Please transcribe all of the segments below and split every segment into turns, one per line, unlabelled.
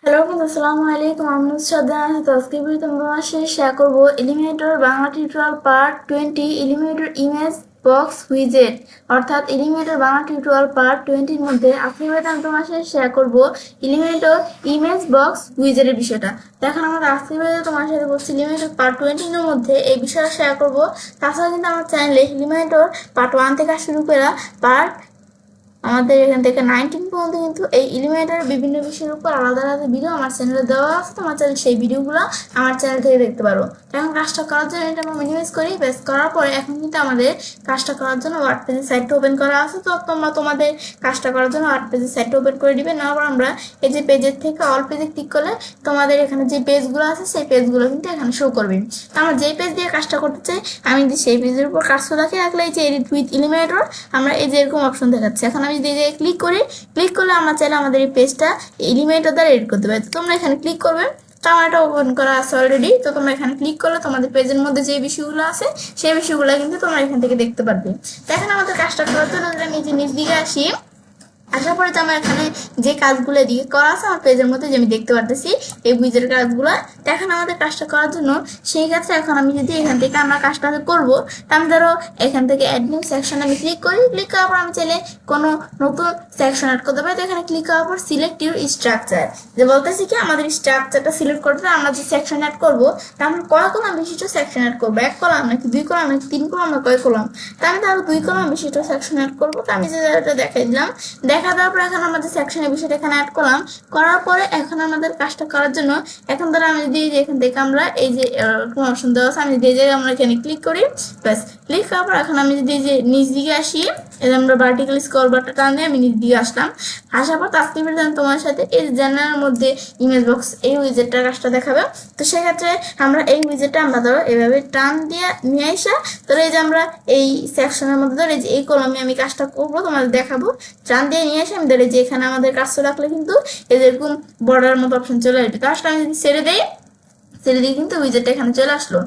Hello বন্ধু, আসসালামু আলাইকুম। আমি শ্রদ্ধা আছি। আজকে ভিডিওতে তোমার সাথে শেয়ার করবো Elementor Bangla tutorial part 20 Elementor image box উইজেট। অর্থাৎ এলিমিনেটর বাংলা টিউটোরিয়াল পার্ট 20-র মধ্যে আজকে ভিডিওতে আমি তোমার সাথে শেয়ার করবো এলিমিনেটর ইমেজ বক্স উইজেটের বিষয়টা। দেখেন, আমাদের আজকে ভিডিওতে তোমার সাথে বলছি এলিমিনেটর পার্ট 20-এর মধ্যে এই বিষয়টা শেয়ার করবো। তাছাড়া কিন্তু আমার চ্যানেলে এলিমিনেটর পার্ট 1 থেকে শুরু করে পার্ট আমাদের এখান থেকে 19 পর্যন্ত কিন্তু এই এলিমিনেটরের বিভিন্ন বিষয়ের উপর আলাদা আলাদা ভিডিও আমার চ্যানেলে দেওয়া আছে। তোমার চ্যানেল সেই ভিডিওগুলো আমার চ্যানেল থেকে দেখতে পারো। এখন কাজটা করার জন্য এটা আমরা মিনিমাইজ করি। বেস করার পরে এখন কিন্তু আমাদের কাজটা করার জন্য ওয়ার্ড পেজের সাইটটা ওপেন করা আছে। তো তোমরা তোমাদের কাজটা করার জন্য ওয়ার্ড পেজের সাইটটা ওপেন করে দিবে। নেওয়ার পর আমরা এই যে পেজের থেকে অল পেজে ক্লিক করলে তোমাদের এখানে যে পেজগুলো আছে সেই পেজগুলো কিন্তু এখানে শো করবে। তো আমরা যেই পেজ দিয়ে কাজটা করতে চাই আমি যদি সেই পেজের উপর কাজটা রাখি, রাখলে এই যে এডিট উইথ এলিমিনেটর আমরা এই যে এরকম অপশন দেখাচ্ছে। এখন আমি যদি এই ক্লিক করি, ক্লিক করলে আমরা চাইলে আমাদের এই পেজটা এলিমিনেটর দ্বারা এডিট করতে পারি। তো তোমরা এখানে ক্লিক করবে। তো আমার এটা ওপেন করা আছে অলরেডি। তো তোমরা এখানে ক্লিক করলে তোমাদের পেজের মধ্যে যে বিষয়গুলো আছে সেই বিষয়গুলো কিন্তু তোমরা এখান থেকে দেখতে পারবে। তো এখন আমাদের কাজটা করার জন্য নিজে নিজ দিকে আসি। আসার পরে তো আমার এখানে যে কাজগুলো দিকে করা আছে আমার পেজের মধ্যে যে আমি দেখতে পারতেছি এই বুঝের কাজগুলো। তো এখন আমাদের কাজটা করার জন্য সেই কাজটা এখন আমি যদি এখান থেকে আমরা কাজটা করবো, তা আমি ধরো এখান থেকে অ্যাডমিন সেকশন আমি ক্লিক করি। ক্লিক করার পর আমি চাইলে কোনো নতুন সেকশন অ্যাড করতে পারি। তো এখানে ক্লিক করার পর সিলেক্ট ইউর স্ট্রাকচার, যে বলতেছি কি আমাদের স্ট্রাকচারটা সিলেক্ট করতে আমরা যে সেকশন অ্যাড করবো তা আমরা কয় কলাম বিশিষ্ট সেকশন অ্যাড করবো, 1 কলাম নাকি 2 কলাম নাকি 3 কলাম না কয় কলাম। তা আমি ধরো 2 কলাম বিশিষ্ট সেকশন অ্যাড করবো। তো আমি যে দেখাই দিলাম, দেখা দেওয়ার পর এখন আমাদের সেকশনের বিষয়টা এখানে অ্যাড করলাম। করার পরে এখন আমাদের কাজটা করার জন্য এখন ধরো আমি যদি এখান থেকে আমরা এই যে অপশন দেওয়া আছে আমি যদি এই জায়গায় আমরা এখানে ক্লিক করি, ব্যাস ক্লিক করার পর এখন আমি যদি এই যে নিচ দিকে আসি, এই যে আমরা ভার্টিক্যাল স্ক্রল বারটা টান দিয়ে আমি নিচ দিকে আসলাম। আসার পর আজকে তোমার সাথে এই জার্নালের মধ্যে ইমেজ বক্স এই উইজেটটার কাজটা দেখাবে। তো সেক্ষেত্রে আমরা এই উইজেটটা আমরা ধরো এইভাবে টান দিয়ে নিয়ে আসা, ধরো এই যে আমরা এই সেকশনের মধ্যে ধরো এই যে এই কলমে আমি কাজটা করবো তোমাদের দেখাবো। টান দিয়ে নিয়ে আসে আমি ধরে যে এখানে আমাদের কাজটা রাখলে কিন্তু এরকম বর্ডার মতো অপশন চলে আসবে। কাজটা আমি যদি ছেড়ে দেই, ছেড়ে দিয়ে কিন্তু উইজেটটা এখানে চলে আসলো।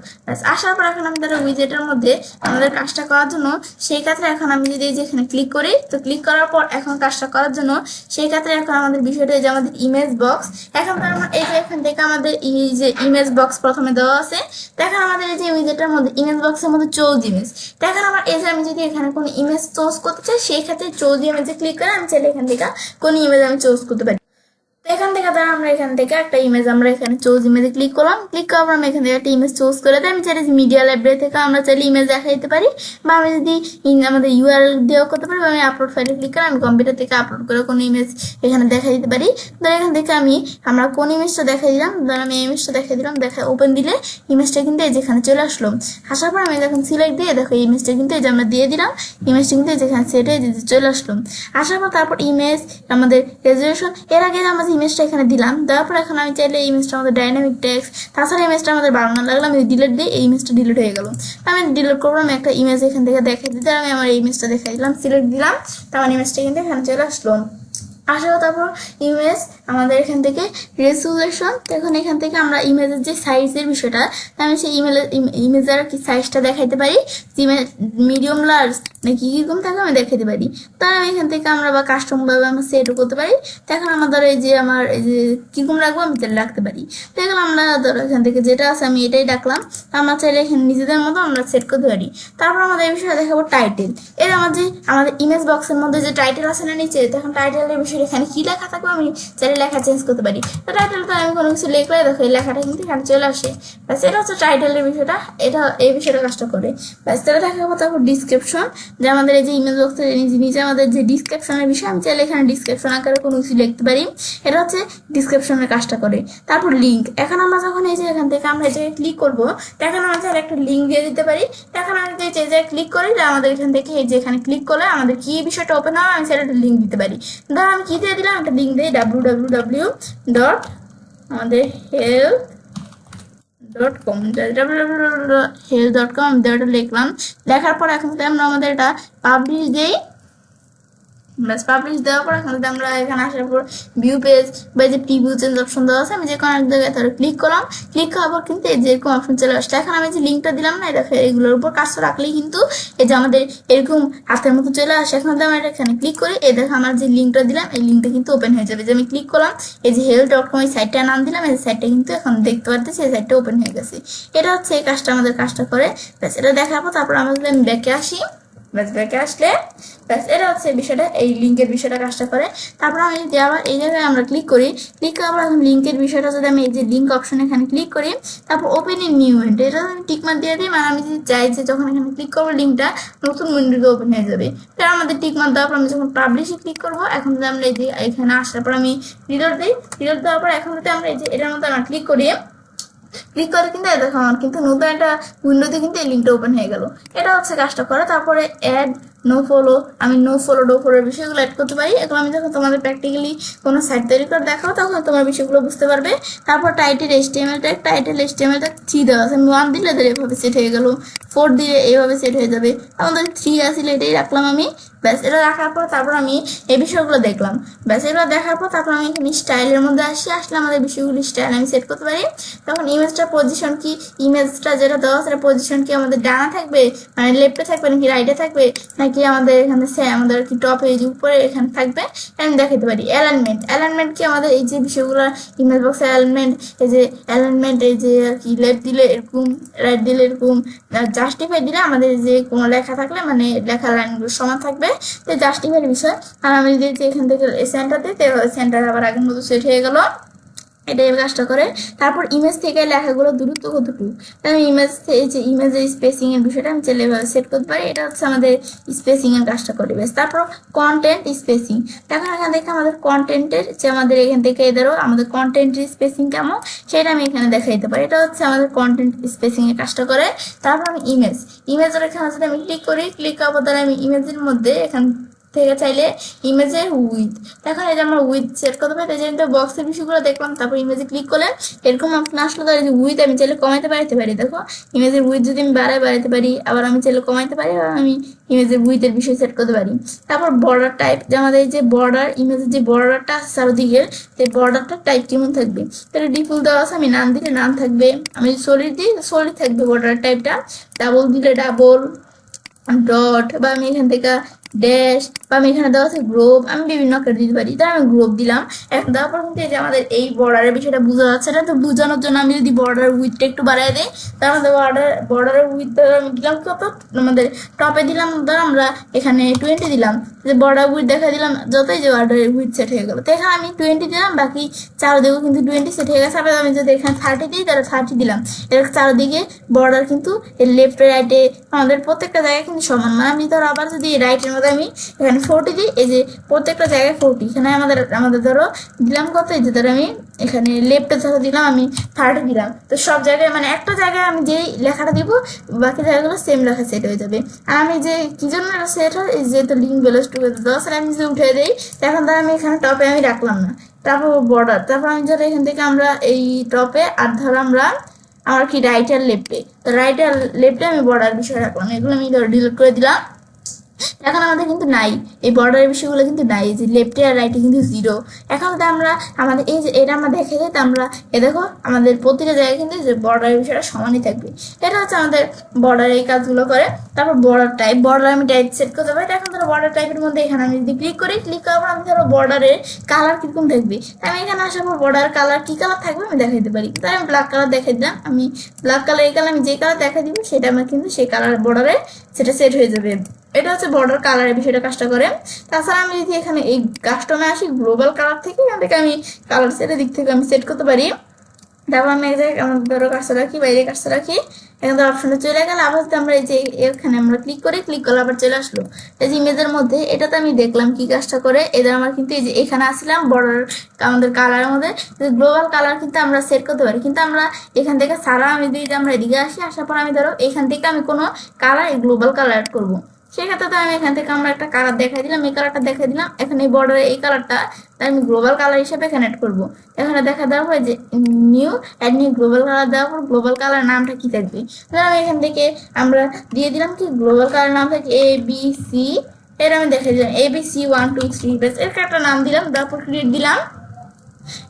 আসার পর এখন আমি ধরো উইজেটের মধ্যে আমাদের কাজটা করার জন্য সেই ক্ষেত্রে এখন আমি যদি যে এখানে ক্লিক করি, তো ক্লিক করার পর এখন কাজটা করার জন্য সেই ক্ষেত্রে এখন আমাদের বিষয়টা যে আমাদের ইমেজ বক্স। এখন তো আমার এই যে এখান থেকে আমাদের এই যে ইমেজ বক্স প্রথমে দেওয়া আছে। দেখেন আমাদের এই যে উইজেটের মধ্যে ইমেজ বক্সের মধ্যে চোজ ইমেজ। দেখেন আমার এই যে আমি যদি এখানে কোনো ইমেজ চুজ করতে চাই সেই ক্ষেত্রে চোজ ইমেজে ক্লিক করে আমি চাইলে এখান থেকে কোন ইমেজ আমি চুজ করতে পারি। এখান থেকে ধর আমরা এখান থেকে একটা ইমেজ আমরা এখানে চুজ ইমেজে ক্লিক করলাম। ক্লিক করার পর আমি এখান থেকে একটা ইমেজ চুজ করে দিই। আমি চাইলে মিডিয়া লাইব্রেরি থেকে আমরা চাইলে ইমেজ দেখা দিতে পারি, বা আমি যদি আমাদের ইউআরএল দিয়েও করতে পারি, বা আমি আপলোড ফাইলে ক্লিক করে আমি কম্পিউটার থেকে আপলোড করে কোনো ইমেজ এখানে দেখা দিতে পারি। ধর এখান থেকে আমরা কোন ইমেজটা দেখাই দিলাম, ধর আমি ইমেজটা দেখাই দিলাম। দেখা ওপেন দিলে ইমেজটা কিন্তু এই যেখানে চলে আসলো। আসার পর আমি যখন সিলেক্ট দিয়ে দেখো ইমেজটা কিন্তু এই যে আমরা দিয়ে দিলাম, ইমেজটা কিন্তু যেখানে সেট হয়ে চলে আসলো। আসার পর তারপর ইমেজ আমাদের রেজুলেশন, এর আগে আমাদের ইমেজটা এখানে দিলাম। দেওয়ার পর এখন আমি চাইলে এই ইমেজটা আমাদের ডাইনামিক টেক্সট, তাছাড়া ইমেজটা আমাদের বানানো লাগলো আমি ডিলিট দিই, এই ইমেজটা ডিলিট হয়ে গেল। আমি ডিলিট করবো, আমি একটা ইমেজ এখান থেকে দেখাই দিতে আমি আমার এই ইমেজটা দেখাই দিলাম, সিলেক্ট দিলাম, তারপর ইমেজটা কিন্তু এখানে চলে আসলো। আসলে তারপর ইমেজ আমাদের এখান থেকে রেজুলেশন, এখন এখান থেকে আমরা ইমেজের যে সাইজের বিষয়টা আমি সেই ইমেজের কি সাইজটা দেখাইতে পারি, মিডিয়াম লার্জ নাকি কিরকম থাকে আমি দেখাইতে পারি। তার আমি এখান থেকে আমরা বা কাস্টম ভাবে আমরা সেটও করতে পারি। তো এখন আমাদের এই যে আমার এই যে কিরকম রাখবো আমি তাহলে রাখতে পারি। তো এখন আমরা ধরো এখান থেকে যেটা আছে আমি এটাই ডাকলাম। আমরা চাইলে এখানে নিজেদের মতো আমরা সেট করতে পারি। তারপর আমাদের এই বিষয়ে দেখাবো টাইটেল। এর আমাদের ইমেজ বক্সের মধ্যে যে টাইটেল আছে না নিচে, তখন টাইটেলের বিষয়ে এখানে কি লেখা থাকবে আমি চাইলে লেখা চেঞ্জ করতে পারি। তো টাইটেলটা আমি কোনো কিছু লিখলে দেখো এই লেখাটা কিন্তু এখানে চলে আসে। ব্যাস এটা হচ্ছে টাইটেলের বিষয়টা, এটা এই বিষয়টা কাজটা করে। ব্যাস এটা দেখাবো। তারপর ডিসক্রিপশন, যে আমাদের এই যে ইমেজ বক্সের নিচে আমাদের যে ডিসক্রিপশনের বিষয় আমি চাইলে এখানে ডিসক্রিপশন আকারে কোনো কিছু লিখতে পারি, এটা হচ্ছে ডিসক্রিপশনের কাজটা করে। তারপর লিঙ্ক, এখন আমরা যখন এই যে এখান থেকে আমরা এই জায়গায় ক্লিক করবো তখন আমরা চাইলে একটা লিঙ্ক দিয়ে দিতে পারি। এখন আমি যে জায়গায় ক্লিক করি আমাদের এখান থেকে এই যে এখানে ক্লিক করলে আমাদের কি বিষয়টা ওপেন হবে আমি চাইলে একটা লিঙ্ক দিতে পারি। ধর আমি কি দিয়ে দিলাম, একটা লিঙ্ক দিই www. আমাদের health.com, www.health.com আমি লিখলাম। লেখার পর এখন যদি আমরা আমাদের এটা পাবলিশ দিই, ব্যাস পাবলিশ দেওয়ার পর এখান থেকে আমরা এখানে আসার পর ভিউ পেজ বা যে প্রিভিউ চেঞ্জ অপশন দেওয়া আছে, আমি যে কোনো এক জায়গায় তাহলে ক্লিক করলাম, ক্লিক করার পর কিন্তু এই যে এরকম অপশন চলে আসছে। এখন আমি যে লিঙ্কটা দিলাম না, এটা এগুলোর উপর কাজটা রাখলেই কিন্তু এই যে আমাদের এরকম হাতের মতো চলে আসে। এখন যদি আমরা এখানে ক্লিক করি, এই দেখো আমার যে লিঙ্কটা দিলাম এই লিঙ্কটা কিন্তু ওপেন হয়ে যাবে। যে আমি ক্লিক করলাম, এই যে health.com এই সাইটটার নাম দিলাম, এই সাইটটা কিন্তু এখন দেখতে পারতেছি এই সাইটটা ওপেন হয়ে গেছে। এটা হচ্ছে এই কাজটা আমাদের কাজটা করে। ব্যাস এটা দেখার পর তারপর আমরা যদি আমি ব্যাকে আসি, ব্যাস ব্যাকে আসলে ব্যাস এটা হচ্ছে বিষয়টা, এই লিঙ্কের বিষয়টা কাজটা করে। তারপর আমি যদি আবার এই জায়গায় আমরা ক্লিক করি, ক্লিক করার পর এখন লিঙ্কের বিষয়টা যদি আমি এই যে লিঙ্ক অপশন এখানে ক্লিক করি, তারপর ওপেন ইন নিউ উইন্ডো এটা আমি টিকমার্ক দিয়ে দিই। মানে আমি যদি চাই যে যখন এখানে ক্লিক করবো লিঙ্কটা নতুন উইন্ডোতে ওপেন হয়ে যাবে। এটা আমাদের টিকমার্ক দেওয়ার পর আমি যখন পাবলিশে ক্লিক করবো, এখন যদি আমরা এই যে এখানে আসার পর আমি রিলোড দিই, রিলোড দেওয়ার পর এখন যদি আমরা এই যে এটার মধ্যে আমরা ক্লিক করি, ক্লিক করে কিন্তু দেখো আমার কিন্তু নতুন একটা উইন্ডোতে কিন্তু এই লিঙ্কটা ওপেন হয়ে গেল। এটা হচ্ছে কাজটা করে। তারপরে অ্যাড নো ফলো, আমি নো ফলো ডো ফলোর বিষয়গুলো অ্যাড করতে পারি। এগুলো আমি যখন তোমাদের প্র্যাকটিক্যালি কোনো সাইট তৈরি করে দেখাও তখন তোমার বিষয়গুলো বুঝতে পারবে। তারপর title HTML tag, title HTML tag 3 দেওয়া আছে, আমি 1 দিলে এদের এভাবে সেট হয়ে গেল, 4 দিলে এইভাবে সেট হয়ে যাবে। আমাদের 3 আসলে এটাই রাখলাম আমি। ব্যাস এটা রাখার পর তারপর আমি এই বিষয়গুলো দেখলাম। ব্যাস এগুলো দেখার পর তারপর আমি এখানে স্টাইলের মধ্যে আসলে আমাদের বিষয়গুলি স্টাইল আমি সেট করতে পারি। তখন ইমেজটা পজিশন কি, ইমেজটা যেটা দেওয়া সেটা পজিশন কি আমাদের ডানা থাকবে, মানে লেফটে থাকবে নাকি রাইটে থাকবে, নাকি আমাদের এখানে আমাদের কি টপে এই যে উপরে এখানে থাকবে, আমি দেখাতে পারি। অ্যালাইনমেন্ট, অ্যালাইনমেন্ট কি আমাদের এই যে বিষয়গুলো ইমেজ বক্সে অ্যালাইনমেন্ট, এই যে অ্যালাইনমেন্ট এই যে আর কি লেফট দিলে এরকম, রাইট দিলে এরকম, জাস্টিফাই দিলে আমাদের যে কোনো লেখা থাকলে মানে লেখা লাইনগুলো সমান থাকবে, তো জাস্টিফাইয়ের বিষয়। আর আমি যদি এখান থেকে সেন্টার দিই তাহলে সেন্টার আবার আগের মতো সেট হয়ে গেল। এটাই কাজটা করে। তারপর ইমেজ থেকে লেখাগুলো দূরত্ব কতটুকু, আমি ইমেজ এই যে ইমেজের স্পেসিং এর বিষয়টা আমি চাইলে এভাবে সেট করতে পারি। এটা হচ্ছে আমাদের স্পেসিং এর কাজটা করে। বেশ তারপর কন্টেন্ট স্পেসিং, এখন এখান থেকে আমাদের কন্টেন্টের যে আমাদের এখান থেকে এদেরও আমাদের কন্টেন্টের স্পেসিং কেমন সেটা আমি এখানে দেখাই দিতে পারি। এটা হচ্ছে আমাদের কন্টেন্ট স্পেসিং এর কাজটা করে। তারপর আমি ইমেজের এখানে যদি আমি ক্লিক করি, ক্লিক করার পর আমি ইমেজের মধ্যে এখান থেকে চাইলে ইমেজের উইথ, এখন এই যে আমরা উইথ সেট করতে পারি। এই যে বক্সের বিষয়গুলো দেখলাম, তারপর ইমেজে ক্লিক করলে এরকম অপশন আসলো। তার যে উইথ আমি চাইলে কমাইতে বাড়াইতে পারি। দেখো ইমেজের উইথ যদি আমি বাড়াইতে পারি, আবার আমি চাইলে কমাইতে পারি, আর আমি ইমেজের উইথের বিষয় সেট করতে পারি। তারপর বর্ডার টাইপ, যে আমাদের এই যে বর্ডার ইমেজের যে বর্ডারটা আছে চারদিকের, সেই বর্ডারটা টাইপ কেমন থাকবে, তাহলে ডিফল্ট দেওয়া আছে, আমি নাম দিলে নাম থাকবে, আমি সলিড দিই সলিড থাকবে বর্ডার টাইপটা, ডাবল দিলে ডাবল, ডট বা আমি এখান থেকে ড্যাশ বা আমি এখানে দেওয়া আছে গ্রুপ, আমি বিভিন্ন আকার দিতে পারি। তাই আমি গ্রুপ দিলাম। এখন দেওয়ার পর কিন্তু এই যে আমাদের এই বর্ডারের বিষয়টা বোঝা যাচ্ছে না, তো বোঝানোর জন্য আমি যদি বর্ডার উইথটা একটু বাড়াই দিই, তার মধ্যে বর্ডারের উইথ আমি দিলাম কত, আমাদের টপে দিলাম ধর আমরা এখানে 20 দিলাম, যে বর্ডার উইথ দেখা দিলাম যতই, যে বর্ডারের উইথ সেট হয়ে গেল। তো এখানে আমি 20 দিলাম, বাকি চারদিকেও কিন্তু 20 সেট হয়ে গেছে। আবার আমি যদি এখানে 30 দিই তাহলে 30 দিলাম। এর চারদিকে বর্ডার কিন্তু লেফট রাইটে আমাদের প্রত্যেকটা জায়গায় কিন্তু সমান। মানে আমি ধরো আবার যদি রাইটের মধ্যে আমি এখানে 40 দিই, এই যে প্রত্যেকটা জায়গায় 40, এখানে আমাদের ধরো দিলাম কত, এই যে ধরো আমি এখানে লেফটে ধরো দিলাম আমি 30 দিলাম। তো সব জায়গায় মানে একটা জায়গায় আমি যেই লেখাটা দিব বাকি জায়গাগুলো সেম লেখা সেট হয়ে যাবে। আর আমি যে কি জন্য সেট হয়, যেহেতু লিঙ্ক বেলোস টুগেদার দেওয়া আছে, আমি যদি উঠে দিই এখন ধর আমি এখানে টপে আমি রাখলাম না, তারপর বর্ডার, তারপর আমি ধরো এখান থেকে আমরা এই টপে আর ধরো আমরা আমার কি রাইট আর লেফটে, তো রাইট আর লেফটে আমি বর্ডার বিষয় রাখলাম, এগুলো আমি ধরো ডিলিট করে দিলাম। এখন আমাদের কিন্তু নাই এই বর্ডারের বিষয়গুলো কিন্তু নাই, যে লেফটে আর রাইটে কিন্তু 0। এখন যদি আমরা আমাদের এই যে এটা আমরা দেখে যাই, তো আমরা এ দেখো আমাদের প্রতিটা জায়গায় কিন্তু যে বর্ডারের বিষয়টা সমানই থাকবে। এটা হচ্ছে আমাদের বর্ডার এই কাজগুলো করে। তারপর বর্ডার আমি টাইপ সেট করতে পারি। এখন ধরো বর্ডার টাইপের মধ্যে এখানে আমি যদি ক্লিক করি, ক্লিক করার পর আমি ধরো বর্ডারের কালার কিরকম থাকবে, আমি এখানে আসার পর বর্ডার কালার কি কালার থাকবে আমি দেখাইতে পারি। তাই আমি ব্ল্যাক কালার দেখাই দিলাম, আমি ব্ল্যাক কালার এই কালার আমি যে কালার দেখা দিব সেটা আমার কিন্তু সেই কালার বর্ডারে সেটা সেট হয়ে যাবে। এটা হচ্ছে বর্ডার কালারের বিষয়টা কাজটা করে। তাছাড়া আমি যদি এখানে এই কাস্টমে আসি, গ্লোবাল কালার থেকে এখান থেকে আমি কালার সেটের দিক থেকে আমি সেট করতে পারি। তারপর আমি এক জায়গায় আমার ধরো কাজটা রাখি, বাইরে কাজটা রাখি, এখানে অপশনটা চলে গেল। আবার যদি আমরা এই যে এখানে আমরা ক্লিক করি, ক্লিক করলে আবার চলে আসলো এই যে ইমেজের মধ্যে। এটাতে আমি দেখলাম কি কাজটা করে, এদের আমার কিন্তু এই যে এখানে আসলাম বর্ডার আমাদের কালারের মধ্যে গ্লোবাল কালার কিন্তু আমরা সেট করতে পারি। কিন্তু আমরা এখান থেকে সারা আমি যদি আমরা এদিকে আসি, আসার পর আমি ধরো এখান থেকে আমি কোনো কালার গ্লোবাল কালার অ্যাড করবো, সেক্ষেত্রে তো আমি এখান থেকে আমরা একটা কালার দেখাই দিলাম, এই কালারটা দেখাই দিলাম। এখন এই বর্ডারে এই কালারটা আমি গ্লোবাল কালার হিসেবে এখানে অ্যাড করবো। এখানে দেখা দেওয়া হয় যে নিউ গ্লোবাল কালার দেওয়ার পর গ্লোবাল কালার নামটা কি থাকবে, আমি এখান থেকে আমরা দিয়ে দিলাম কি গ্লোবাল কালার নাম থাকে ABC এটা আমি দেখে দিলাম ABC123, বেশ এর একটা নাম দিলাম, তারপর ক্রিয়েট দিলাম।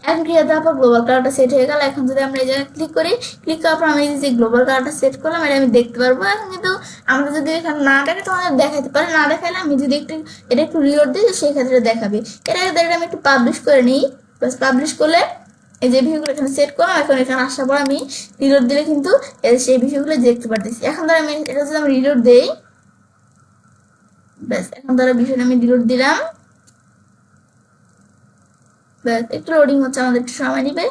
এখন ক্রিয়েট দেওয়ার পর গ্লোবাল কালারটা সেট হয়ে গেল। এখন যদি আমরা এই জায়গায় ক্লিক করি, ক্লিক করার পর আমি যে গ্লোবাল কালারটা সেট করলাম এটা আমি দেখতে পারবো। এখন কিন্তু আমরা যদি এখানে না দেখে তোমাদের দেখাতে পারে, না দেখালে আমি যদি এটা একটু রিলোড দিই সেই ক্ষেত্রে দেখাবে। এটা আমি একটু পাবলিশ করে নিই, বাস পাবলিশ করলে এই যে ভিউগুলো এখানে সেট করলাম। এখন এখানে আসার পর আমি রিলোড দিলে কিন্তু সেই বিষয়গুলো দেখতে পারতেছি। এখন ধর আমি এটা যদি আমি রিলোড দেই, ব্যাস এখন ধরো বিষয়টা আমি রিলোড দিলাম, ব্যাস একটু লোডিং হচ্ছে, আমাদের একটু সময় নিবে।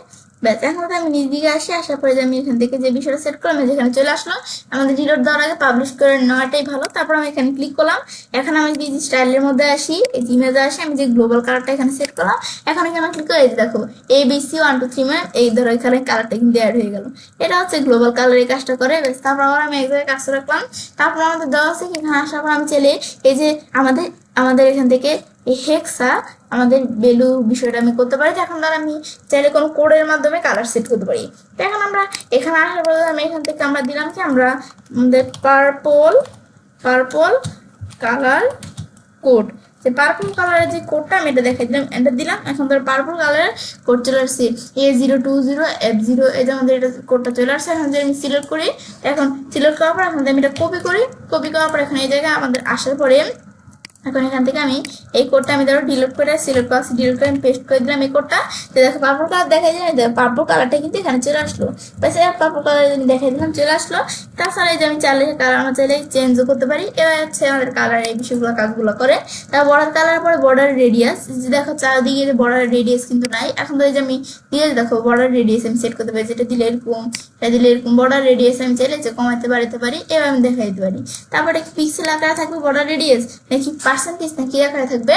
ব্যাস এখন আমি নিজ দিকে আসি, আসার পরে যে আমি এখান থেকে যে বিষয়টা সেট করলাম যেখানে চলে আসলো। আমাদের রিলোড দেওয়ার আগে পাবলিশ করে নেওয়াটাই ভালো। তারপর আমি এখানে ক্লিক করলাম। এখন আমি যে স্টাইলের মধ্যে আসি, এই ইমেজে আসি, আমি যে গ্লোবাল কালারটা এখানে সেট করলাম। এখন এখানে ক্লিক করে এই যে দেখো ABC123 এই ধরো এখানে কালারটা কিন্তু অ্যাড হয়ে গেল। এটা হচ্ছে গ্লোবাল কালার, এই কাজটা করে। বেশ তারপর আবার আমি এক জায়গায় কাজটা রাখলাম। তারপর আমাদের দেওয়া আছে এখানে আসার পর আমি চাইলে এই যে আমাদের এখান থেকে এই হেক্সা আমাদের ভ্যালু বিষয়টা আমি করতে পারি। এখন ধর আমি চাইলে কোনো কোডের মাধ্যমে কালার সেট করতে পারি। তো এখন আমরা এখানে আসার পর আমি এখান থেকে আমরা দিলাম কি আমরা আমাদের পার্পল কালার কোড, যে পার্পল কালারের যে কোডটা আমি এটা দেখাই দিলাম, এন্টার দিলাম। এখন ধর পার্পল কালারের কোড চলে আসছে A020F0, এই যে আমাদের এটা কোডটা চলে আসছে। এখন যদি আমি সিলেক্ট করি, এখন সিলেক্ট করার পর এখন আমি এটা কপি করার পর এখন এই জায়গায় আমাদের আসার পরে এখন এখান থেকে আমি এই কোডটা আমি ধরো ডিলিট করে সিলেক্ট করছি, ডিলিট করে আমি পেস্ট করে দিলাম এই কোডটা। তো দেখো পার্পল কালার দেখা যায়, পার্পল কালারটা কিন্তু এখানে চলে আসলো। বাস পার্পল কালার দেখাই দিলাম, চলে আসলো। তাছাড়া এই যে আমি চাইলে কালার আমরা চাইলে চেঞ্জও করতে পারি। এবার হচ্ছে আমাদের কালার এই বিষয়গুলো কাজগুলো করে। তার বর্ডার কালার পরে বর্ডার রেডিয়াস, যে দেখো চারদিকে বর্ডার রেডিয়াস কিন্তু নাই। এখন তো এই যে আমি দিয়ে দেখো বর্ডার রেডিয়াস আমি সেট করতে পারি, যেটা দিলে এরকম, এটা দিলে এরকম। বর্ডার রেডিয়াস আমি চাইলে যে কমাতে বাড়াতে পারি, এবার আমি দেখাই দিতে পারি। তারপরে পিক্সেল আকারে থাকবে বর্ডার রেডিয়াস নাকি পার্সেন্টেজ নাকি আকারে থাকবে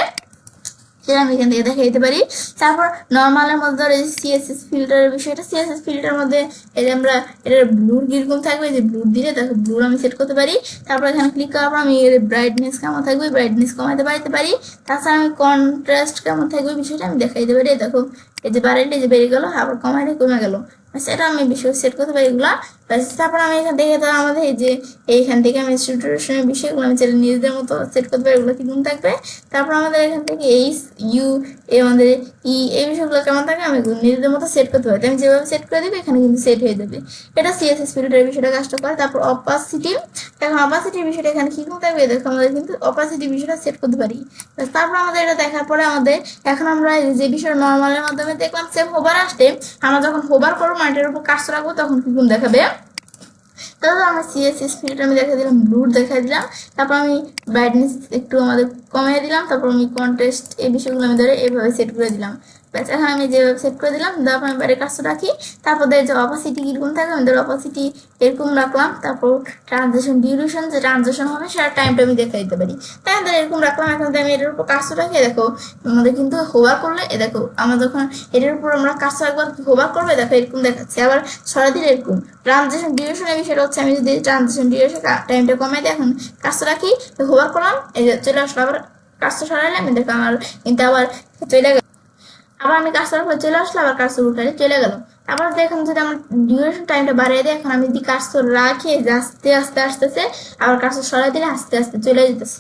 সেটা আমি এখান থেকে দেখে দিতে পারি। তারপর নর্মালের মধ্যে ধরো সিএসএস ফিল্টারের বিষয়টা, সিএসএস ফিল্টারের মধ্যে এই যে আমরা এটার ব্লুর কিরকম থাকবে, যে ব্লুর দিলে দেখো ব্লুর আমি সেট করতে পারি। তারপর এখানে ক্লিক করার পর আমি ব্রাইটনেস কেমন থাকবে ব্রাইটনেস কমাতে পারি। তাছাড়া আমি কন্ট্রাস্ট কেমন থাকবে বিষয়টা আমি দেখাই দিতে পারি। দেখো এই যে বাড়াইলে যে বেড়ে গেল, আবার কমাইলে কমে গেল, সেটা আমি বিষয় সেট করতে পারি এগুলা। তারপর আমি এখান থেকে ধরো আমাদের এই যে এইখান থেকে আমি স্টুডেন্টের বিষয়গুলো আমি চাইলে নিজেদের মতো সেট করতে পারি, এগুলো কিরকম থাকবে। তারপর আমাদের এখান থেকে আমাদের এই বিষয়গুলো কেমন থাকে আমি নিজেদের মতো সেট করতে পারি। আমি যেভাবে সেট করে দিবি এখানে কিন্তু সেট হয়ে যাবে। এটা সিএসএস ফিল্টারের বিষয়টা কাজটা করে। তারপর অপাসিটি, এখন অপাসিটির বিষয়টা এখানে কিরকম থাকবে দেখো, আমাদের কিন্তু অপাসিটি বিষয়টা সেট করতে পারি। তারপর আমাদের এটা দেখার পরে আমাদের এখন আমরা যে বিষয়টা নর্মালের মাধ্যমে দেখলাম সেম হোভার আসলে আমরা যখন হোভার করবো মাটির উপর কাজ রাখবো তখন কিরকম দেখাবে। তারপর আমরা সিএসএস ফিল্টার আমি দেখা দিলাম, ব্লুর দেখা দিলাম। তারপর আমি ব্রাইটনেস একটু আমাদের কমিয়ে দিলাম। তারপর আমি কন্ট্রাস্ট এই বিষয়গুলো আমি ধরে এইভাবে সেট করে দিলাম। ব্যাস এখন আমি যেভাবে সেট করে দিলাম, তারপর আমি বাইরে কাজটা রাখি। তারপর যে অপাসিটি কিরকম থাকে আমি ধর অপাসিটি এরকম রাখলাম। তারপর ট্রানজেকশন ডিউরেশন, যে ট্রানজেকশন হবে সেটা টাইমটা আমি দেখা দিতে পারি, তাই আমাদের এরকম রাখলাম। এখন আমি এটার উপর কাজটা রাখি, দেখো আমাদের কিন্তু হোভার করলে দেখো আমরা যখন এটার উপর আমরা কাজটা একবার হোভার করবে দেখো এরকম দেখাচ্ছে, আবার ছড়া দিলে এরকম। ট্রানজেকশন ডিউরেশনের বিষয়টা হচ্ছে আমি যদি ট্রানজেকশন ডিউরেশন টাইমটা কমাই দিই, এখন কাজটা রাখি হোভার করলাম, এই যে চলে আসলো। আবার কাজটা সরাইলে আমি দেখো আমার কিন্তু আবার চলে গেল। আবার আমি কাজটার উপরে চলে আসলো, আবার কাজটা উঠালে চলে গেল। আবার দেখুন যদি আমরা ডিউরেশন টাইমটা বাড়িয়ে দিই, এখন আমি যদি কাজটা রাখি আস্তে আস্তে আসতেছে, আবার কাজটা সরাই দিলে আস্তে আস্তে চলে যেতেছে।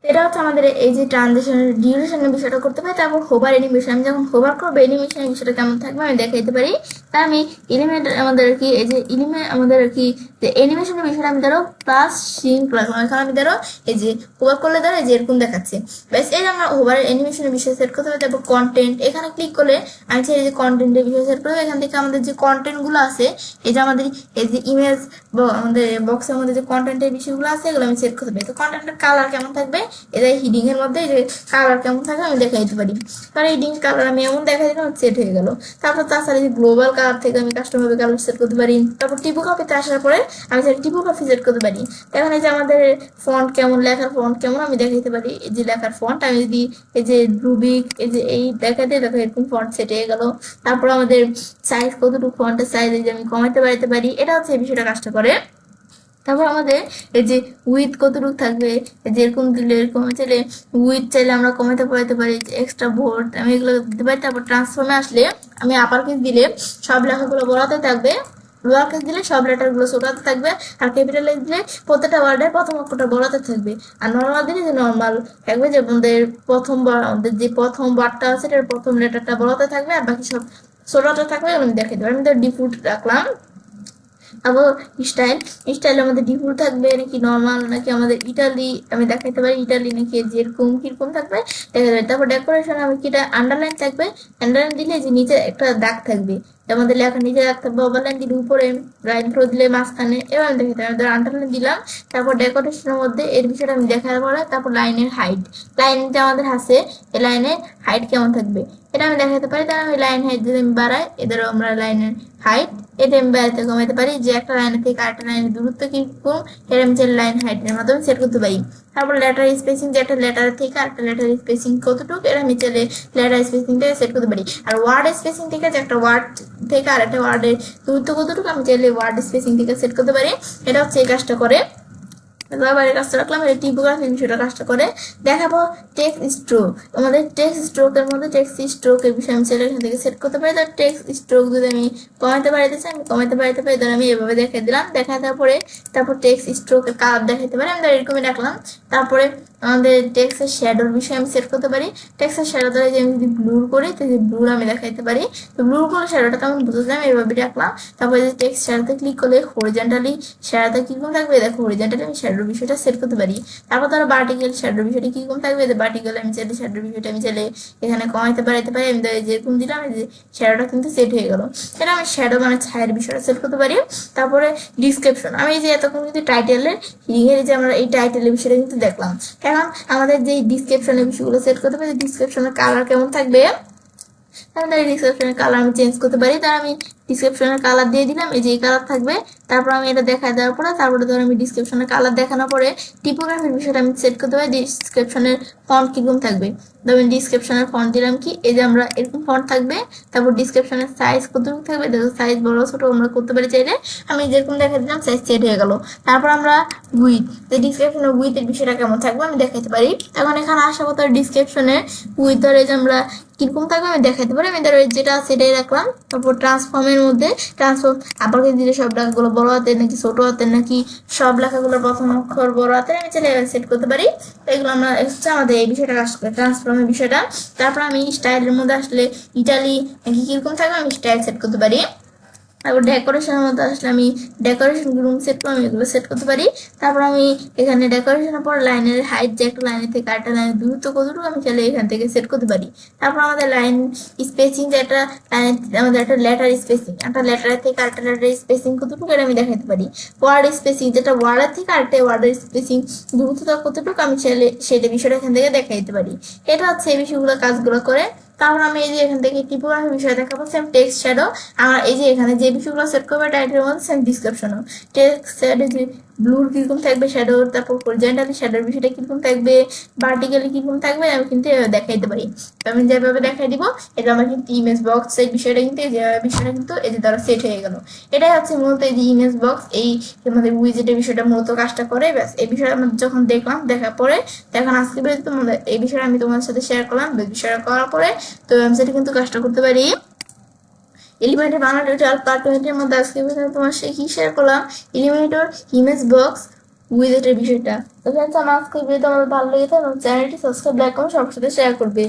এটা হচ্ছে আমাদের এই যে ট্রানজিশনের ডিউরেশনের বিষয়টা করতে পারি। তারপর হোভার অ্যানিমেশন, আমি যখন হোভার করবো অ্যানিমেশনের বিষয়টা কেমন থাকবে আমি দেখাইতে পারি। তা আমি এলিমেন্ট আমাদের আর কি এই যে আমাদের আর কি যে অ্যানিমেশনের বিষয়টা আমি ধরো প্লাস সিঙ্ক রাখলাম। এখন আমি ধরো এই যে হোভার করলে ধরো এই যে এরকম দেখাচ্ছে। ব্যাস এই আমরা হোভারের অ্যানিমেশনের বিষয় সেট করতে পারি। তারপর কন্টেন্ট, এখানে ক্লিক করলে আমি চাই এই যে কন্টেন্টের বিষয় সেট করবো। এখান থেকে আমাদের যে কন্টেন্ট গুলো আছে, এই যে আমাদের এই যে ইমেজ আমাদের বক্সের মধ্যে যে কন্টেন্টের বিষয়গুলো আছে এগুলো আমি সেট করতে পারি। তো কন্টেন্টের কালার কেমন থাকবে, এটা হিডিং এর মধ্যে যে কালার কেমন থাকে আমি দেখাই দিতে পারি। কারণ হিডিং কালার আমি এমন দেখাই দিলাম সেট হয়ে গেল। তারপর তাছাড়া যে গ্লোবাল কালার থেকে আমি কাস্টম ভাবে কালার সেট করতে পারি। তারপর টিপোগ্রাফিতে আসার পরে আমি টিপোগ্রাফি সেট করতে পারি। এখন এই যে আমাদের ফন্ট কেমন, লেখার ফন্ট কেমন আমি দেখাইতে পারি। এই যে লেখার ফন্ট আমি যদি এই যে রুবিক এই যে এই দেখাতে দেখো এরকম ফন্ট সেট হয়ে গেল। তারপর আমাদের সাইজ কতটুকু, ফন্টের সাইজ এই যে আমি কমাইতে বাড়াতে পারি, এটা হচ্ছে এই বিষয়টা কাজটা করে। তারপর আমাদের এই যে উইথ কতটুকু থাকবে, যেরকম দিলে এরকম চাইলে উইথ চাইলে আমরা কমাতে পড়াতে পারি, এক্সট্রা বোর্ড আমি এগুলো দিতে পারি। তারপর ট্রান্সফর্মে আসলে আমি আপার কেস দিলে সব লেখাগুলো বড়াতে থাকবে, লোয়ার কেস দিলে সব লেটারগুলো ছোটতে থাকবে, আর ক্যাপিটালাইজ দিলে প্রত্যেকটা ওয়ার্ডের প্রথম অক্ষরটা বড়তে থাকবে, আর নর্মাল দিলে যে নর্মাল থাকবে, যে আমাদের আমাদের যে প্রথম ওয়ার্ডটা আছে এটার প্রথম লেটারটা বড়তে থাকবে আর বাকি সব ছোটতে থাকবে। আমি দেখাই দেবো, আমি তো ডিফল্ট রাখলাম। আবার স্টাইলের মধ্যে ডিফল্ট থাকবে নাকি নর্মাল নাকি আমাদের ইটালি, আমি দেখাইতে পারি ইটালি নাকি যেরকম কিরকম থাকবে দেখা যাবে। তারপর ডেকোরেশন আমি কিটা আন্ডারলাইন থাকবে, আন্ডারলাইন দিলে যে নিচে একটা দাগ থাকবে, আমাদের লেখা নিচে দাগ থাকবে, ওভারলাইন দিলে উপরে, লাইন থ্রো দিলে মাঝখানে, এবার আমি দেখাতে পারি আন্ডারলাইন দিলাম। তারপর ডেকোরেশনের মধ্যে এর বিষয়টা আমি দেখার পরে তারপর লাইনের হাইট, লাইনটা আমাদের আছে এই লাইনের হাইট কেমন থাকবে এটা আমি দেখাতে পারি। তাহলে আমি লাইন হাইট যদি আমি বাড়াই, এদেরও আমরা লাইনের হাইট এটা আমি বাড়াতে কমাতে পারি, যে একটা লাইন থেকে আরেকটা লাইনের দূরত্ব কিরকম এটা আমি লাইন হাইটের মাধ্যমে সেট করতে পারি। তারপর লেটার স্পেসিং, যে একটা লেটার থেকে আরেকটা লেটার স্পেসিং কতটুকু এটা আমি চাইলে লেটার স্পেসিংটা সেট করতে পারি। আর ওয়ার্ড স্পেসিং থেকে যে একটা ওয়ার্ড থেকে আরেকটা ওয়ার্ডের দূরত্ব কতটুকু আমি চাইলে ওয়ার্ড স্পেসিং থেকে সেট করতে পারি। এটা হচ্ছে এই কাজটা করে। বাইরের কাজটা রাখলাম, এটা টিপোগ্রাফি বিষয়টা কাজটা করে দেখাবো। টেক্সট স্ট্রোক, আমাদের টেক্সট স্ট্রোকের মধ্যে টেক্সট স্ট্রোকের বিষয় আমি চাইলে এখান থেকে সেট করতে পারি। তার টেক্সট স্ট্রোক যদি আমি কমাতে পারিতে চাই আমি কমাতে পারিতে পারি, ধর আমি এভাবে দেখাই দিলাম, দেখা দেওয়ার পরে তারপর টেক্সট স্ট্রোকের কালার দেখাতে পারি, আমি এরকমই রাখলাম। তারপরে আমাদের টেক্সটের শ্যাডোর বিষয় আমি সেট করতে পারি। টেক্সটের শ্যাডো দ্বারা যে আমি যদি ব্লুর করি তাহলে ব্লুর আমি দেখাইতে পারি, তো ব্লুর করলে শ্যাডোটা তেমন বুঝতে যাই এভাবে রাখলাম। তারপরে যে টেক্সট শ্যাডোতে ক্লিক করলে হরিজেন্টালি শ্যাডোটা কিরকম থাকবে দেখো, হরিজেন্টালি আমি শ্যাডোর বিষয়টা সেট করতে পারি। তারপর ধরো ভার্টিক্যাল শ্যাডোর বিষয়টা কিরকম থাকবে, ভার্টিক্যাল আমি চাইলে শ্যাডোর বিষয়টা আমি চাইলে এখানে কমাইতে পারি, আমি যেরকম দিলাম এই যে শ্যাডোটা কিন্তু সেট হয়ে গেল। এটা আমি শ্যাডো মানে ছায়ের বিষয়টা সেট করতে পারি। তারপরে ডিসক্রিপশন, আমি যে এতক্ষণ কিন্তু টাইটেলের হিডিংয়ের যে আমরা এই টাইটেলের বিষয়টা কিন্তু দেখলাম। এখন আমাদের যে ডিসক্রিপশনের বিষয়গুলো সেট করতে পারি, ডিসক্রিপশনের কালার কেমন থাকবে, তাহলে এই ডিসক্রিপশনের কালার আমি চেঞ্জ করতে পারি। তার আমি ডিসক্রিপশনের কালার দিয়ে দিলাম, এই যে এই কালার থাকবে। তারপর আমি এটা দেখা দেওয়ার পরে তারপরে ধর আমি ডিসক্রিপশনের কালার দেখানোর পরে টিপোগ্রাফির বিষয়টা আমি সেট করতে পারি, ডিসক্রিপশনের ফন্ট কিরকম থাকবে। ধরুন ডিসক্রিপশনের ফন্ট দিলাম কি, এই যে আমরা এরকম ফন্ট থাকবে। তারপর ডিসক্রিপশনের সাইজ কতটুকু থাকবে, দেখো সাইজ বড় ছোট আমরা করতে পারি চাইলে, আমি যেরকম দেখা দিলাম সাইজ সেট হয়ে গেল। তারপর আমরা উইথ, যে ডিসক্রিপশনের উইথের বিষয়টা কেমন থাকবে আমি দেখাতে পারি। এখন এখানে আসা কথা ডিসক্রিপশনের উইথ ধরে যে আমরা কিরকম থাকবে আমি দেখাতে পারি, আমি ধরো যেটা সেটাই রাখলাম। তারপর ট্রান্সফর্মের মধ্যে ট্রান্সফর্ম আবার দিলে সব লেখাগুলো বড় হাতের নাকি ছোট হাতের নাকি সব লেখাগুলো প্রথম অক্ষর বড় হাতের আমি চাইলে সেট করতে পারি। এগুলো আমরা হচ্ছে আমাদের এই বিষয়টা কাজ করে ট্রান্সফর্মের বিষয়টা। তারপর আমি স্টাইলের মধ্যে আসলে ইটালি নাকি কিরকম থাকবে আমি স্টাইল সেট করতে পারি। তারপর ডেকোরেশনের মধ্যে আসলে আমি ডেকোরেশন রুম সেট করে আমি এগুলো সেট করতে পারি। তারপর আমি এখানে ডেকোরেশনের পর লাইনের হাইট, যে একটা লাইনের থেকে আরেকটা লাইনের দূরত্ব কতটুকু আমি চাইলে এখান থেকে সেট করতে পারি। তারপর আমাদের লাইন স্পেসিং, যে একটা লাইন আমাদের একটা লেটার স্পেসিং, একটা লেটারের থেকে আরেকটা লেটারের স্পেসিং কতটুকু এটা আমি দেখাতে পারি। ওয়ার্ড স্পেসিং, যেটা ওয়ার্ডের থেকে আরেকটা ওয়ার্ডের স্পেসিং দূরত্বটা কতটুকু আমি চাইলে সেটা বিষয়টা এখান থেকে দেখা দিতে পারি। এটা হচ্ছে এই বিষয়গুলো কাজগুলো করে। তারপর আমি এই যে এখান থেকে টিপোগ্রাফি বিষয় দেখাবো, সেম টেক্সট শ্যাডো। আমার এই যে এখানে যে বিষয়গুলো সেট করবে টাইটেলের মধ্যে সেম ডিসক্রিপশনও। টেক্সট শ্যাডো যে ব্লুর কিরকম থাকবে শ্যাডো, তারপর হরিজন্টালি শ্যাডোর বিষয়টা কিরকম থাকবে, ভার্টিক্যালি কিরকম থাকবে আমি কিন্তু দেখাইতে পারি। তো আমি যেভাবে দেখাই দিব এটা আমার কিন্তু ইমেজ বক্স এই বিষয়টা কিন্তু এই যে বিষয়টা কিন্তু এই যে দ্বারা সেট হয়ে গেল। এটাই হচ্ছে মূলত এই যে ইমেজ বক্স, এই আমাদের উইজেটের বিষয়টা মূলত কাজটা করে। ব্যাস এই বিষয়টা আমরা যখন দেখলাম, দেখার পরে এখন আজকে তোমাদের এই বিষয়টা আমি তোমাদের সাথে শেয়ার করলাম। বিষয়টা করার পরে তো আমি সেটা কিন্তু কাজটা করতে পারি। এলিমেন্টের বাংলা টিউটোরিয়াল পার্ট 20 এর মধ্যে আজকে তোমার সাথে কি শেয়ার করলাম, এলিমেন্টর ইমেজ বক্স উইজেটের বিষয়টা। তো ফ্রেন্ডস, আমার আজকে ভিডিও তোমাদের ভালো লেগেছে এবং চ্যানেলটি সাবস্ক্রাইব লাইক করুন, সবার সাথে শেয়ার করবে।